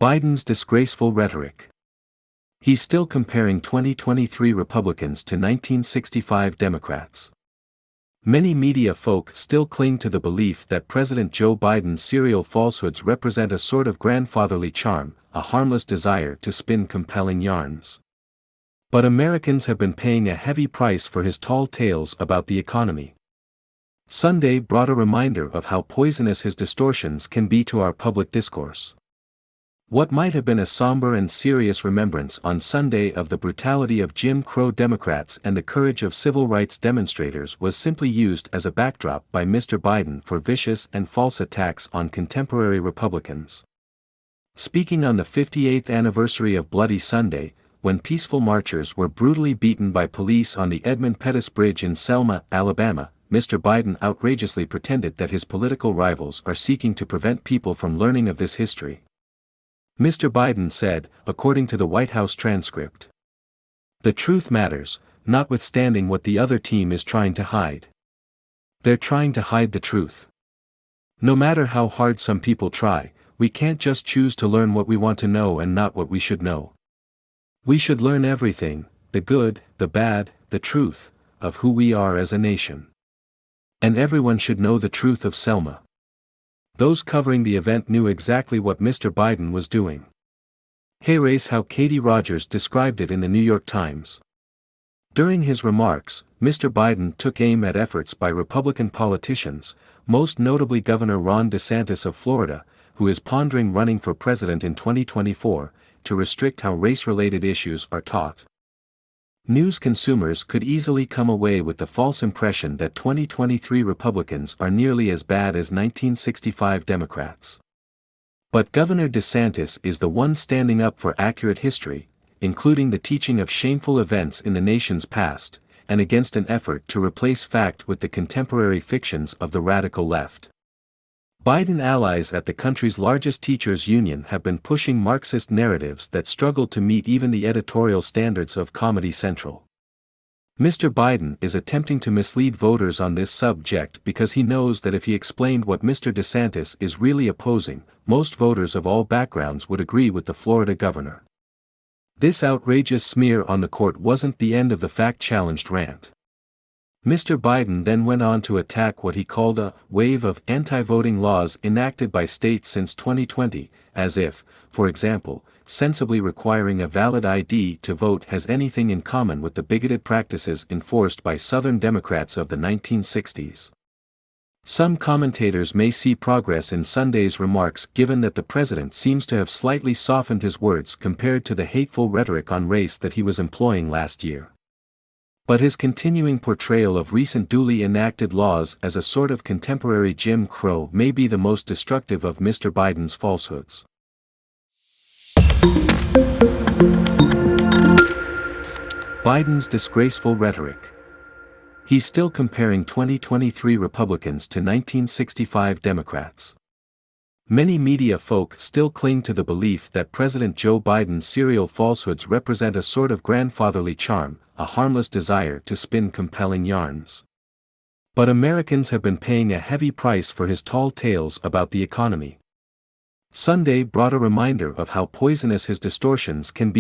Biden's disgraceful rhetoric. He's still comparing 2023 Republicans to 1965 Democrats. Many media folk still cling to the belief that President Joe Biden's serial falsehoods represent a sort of grandfatherly charm, a harmless desire to spin compelling yarns. But Americans have been paying a heavy price for his tall tales about the economy. Sunday brought a reminder of how poisonous his distortions can be to our public discourse. What might have been a somber and serious remembrance on Sunday of the brutality of Jim Crow Democrats and the courage of civil rights demonstrators was simply used as a backdrop by Mr. Biden for vicious and false attacks on contemporary Republicans. Speaking on the 58th anniversary of Bloody Sunday, when peaceful marchers were brutally beaten by police on the Edmund Pettus Bridge in Selma, Alabama, Mr. Biden outrageously pretended that his political rivals are seeking to prevent people from learning of this history. Mr. Biden said, according to the White House transcript, "The truth matters, notwithstanding what the other team is trying to hide. They're trying to hide the truth. No matter how hard some people try, we can't just choose to learn what we want to know and not what we should know. We should learn everything, the good, the bad, the truth, of who we are as a nation. And everyone should know the truth of Selma." Those covering the event knew exactly what Mr. Biden was doing. Here's how Katie Rogers described it in the New York Times. During his remarks, Mr. Biden took aim at efforts by Republican politicians, most notably Governor Ron DeSantis of Florida, who is pondering running for president in 2024, to restrict how race-related issues are taught. News consumers could easily come away with the false impression that 2023 Republicans are nearly as bad as 1965 Democrats. But Governor DeSantis is the one standing up for accurate history, including the teaching of shameful events in the nation's past, and against an effort to replace fact with the contemporary fictions of the radical left. Biden allies at the country's largest teachers' union have been pushing Marxist narratives that struggle to meet even the editorial standards of Comedy Central. Mr. Biden is attempting to mislead voters on this subject because he knows that if he explained what Mr. DeSantis is really opposing, most voters of all backgrounds would agree with the Florida governor. This outrageous smear on the court wasn't the end of the fact-challenged rant. Mr. Biden then went on to attack what he called a wave of anti-voting laws enacted by states since 2020, as if, for example, sensibly requiring a valid ID to vote has anything in common with the bigoted practices enforced by Southern Democrats of the 1960s. Some commentators may see progress in Sunday's remarks given that the president seems to have slightly softened his words compared to the hateful rhetoric on race that he was employing last year. But his continuing portrayal of recent duly enacted laws as a sort of contemporary Jim Crow may be the most destructive of Mr. Biden's falsehoods. Biden's disgraceful rhetoric. He's still comparing 2023 Republicans to 1965 Democrats. Many media folk still cling to the belief that President Joe Biden's serial falsehoods represent a sort of grandfatherly charm, a harmless desire to spin compelling yarns. But Americans have been paying a heavy price for his tall tales about the economy. Sunday brought a reminder of how poisonous his distortions can be